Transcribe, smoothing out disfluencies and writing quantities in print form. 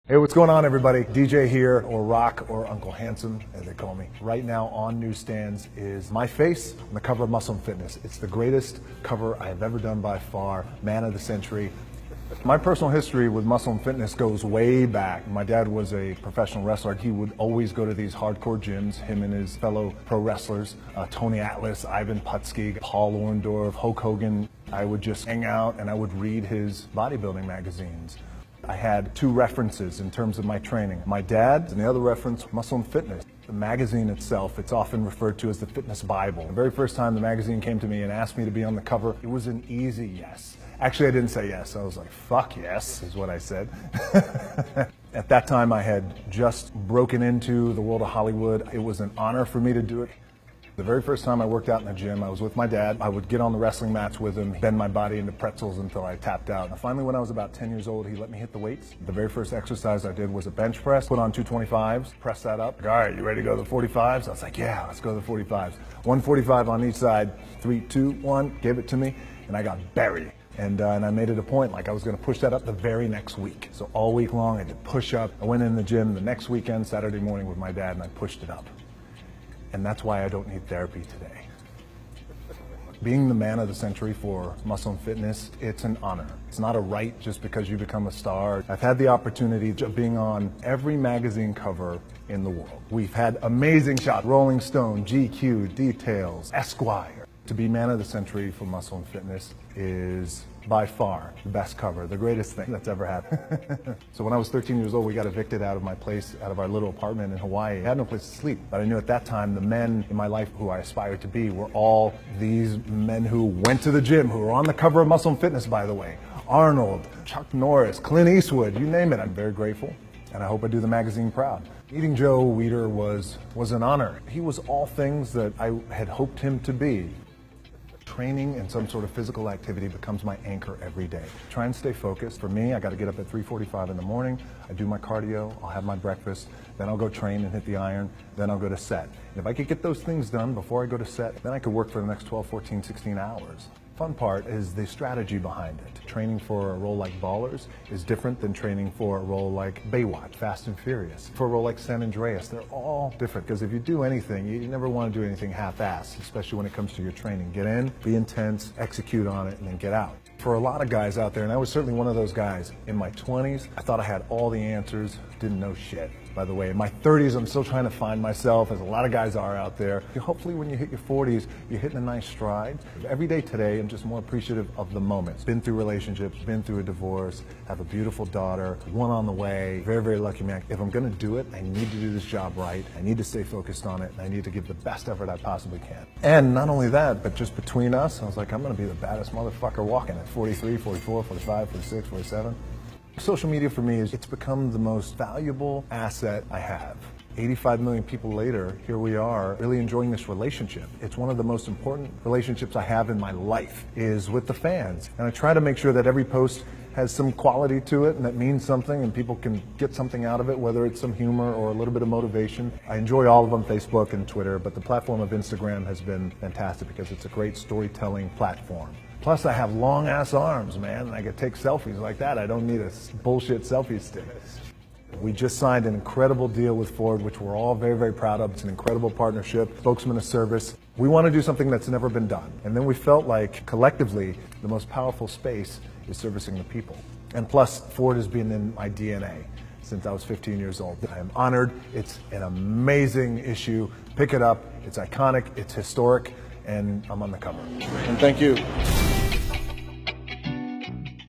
Hey, what's going on, everybody? DJ here, or Rock, or Uncle Handsome, as they call me. Right now on newsstands is my face on the cover of Muscle & Fitness. It's the greatest cover I have ever done by far, man of the century. My personal history with Muscle & Fitness goes way back. My dad was a professional wrestler. He would always go to these hardcore gyms, him and his fellow pro wrestlers, Tony Atlas, Ivan Putski, Paul Orndorff, Hulk Hogan. I would just hang out and I would read his bodybuilding magazines. I had two references in terms of my training. My dad, and the other reference, Muscle & Fitness. The magazine itself, it's often referred to as the fitness Bible. The very first time the magazine came to me and asked me to be on the cover, it was an easy yes. Actually, I didn't say yes. I was like, fuck yes, is what I said. At that time, I had just broken into the world of Hollywood. It was an honor for me to do it. The very first time I worked out in the gym, I was with my dad. I would get on the wrestling mats with him, bend my body into pretzels until I tapped out. And finally, when I was about 10 years old, he let me hit the weights. The very first exercise I did was a bench press, put on 225s, press that up. All right, you ready to go to the 45s? I was like, yeah, let's go to the 45s. 145 on each side, 3, 2, 1, gave it to me, and I got buried. And I made it a point, like I was gonna push that up the very next week. So all week long, I did push up. I went in the gym the next weekend, Saturday morning with my dad, and I pushed it up. And that's why I don't need therapy today. Being the man of the century for Muscle & Fitness, it's an honor. It's not a right just because you become a star. I've had the opportunity of being on every magazine cover in the world. We've had amazing shots, Rolling Stone, GQ, Details, Esquire. To be man of the century for Muscle & Fitness is by far the best cover, the greatest thing that's ever happened. So when I was 13 years old, we got evicted out of my place, out of our little apartment in Hawaii. I had no place to sleep, but I knew at that time the men in my life who I aspired to be were all these men who went to the gym, who were on the cover of Muscle & Fitness, by the way. Arnold, Chuck Norris, Clint Eastwood, you name it. I'm very grateful, and I hope I do the magazine proud. Meeting Joe Weider was an honor. He was all things that I had hoped him to be. Training and some sort of physical activity becomes my anchor every day. Try and stay focused. For me, I got to get up at 3:45 in the morning. I do my cardio, I'll have my breakfast, then I'll go train and hit the iron, then I'll go to set. And if I could get those things done before I go to set, then I could work for the next 12, 14, 16 hours. Fun part is the strategy behind it. Training for a role like Ballers is different than training for a role like Baywatch, Fast and Furious. For a role like San Andreas, they're all different, because if you do anything, you never want to do anything half-assed, especially when it comes to your training. Get in, be intense, execute on it, and then get out. For a lot of guys out there, and I was certainly one of those guys, in my 20s, I thought I had all the answers, didn't know shit. By the way, in my 30s, I'm still trying to find myself, as a lot of guys are out there. Hopefully when you hit your 40s, you're hitting a nice stride. Every day today, I'm just more appreciative of the moments. Been through relationships, been through a divorce, have a beautiful daughter, one on the way, very, very lucky man. If I'm gonna do it, I need to do this job right. I need to stay focused on it, and I need to give the best effort I possibly can. And not only that, but just between us, I was like, I'm gonna be the baddest motherfucker walking at 43, 44, 45, 46, 47. Social media for me it's become the most valuable asset I have. 85 million people later, here we are, really enjoying this relationship. It's one of the most important relationships I have in my life, is with the fans. And I try to make sure that every post has some quality to it and that means something and people can get something out of it, whether it's some humor or a little bit of motivation. I enjoy all of them, Facebook and Twitter, but the platform of Instagram has been fantastic because it's a great storytelling platform. Plus, I have long-ass arms, man, and I can take selfies like that. I don't need a bullshit selfie stick. We just signed an incredible deal with Ford, which we're all very, very proud of. It's an incredible partnership, spokesman of service. We want to do something that's never been done. And then we felt like, collectively, the most powerful space is servicing the people. And plus, Ford has been in my DNA since I was 15 years old. I am honored. It's an amazing issue. Pick it up. It's iconic. It's historic. And I'm on the cover. And thank you.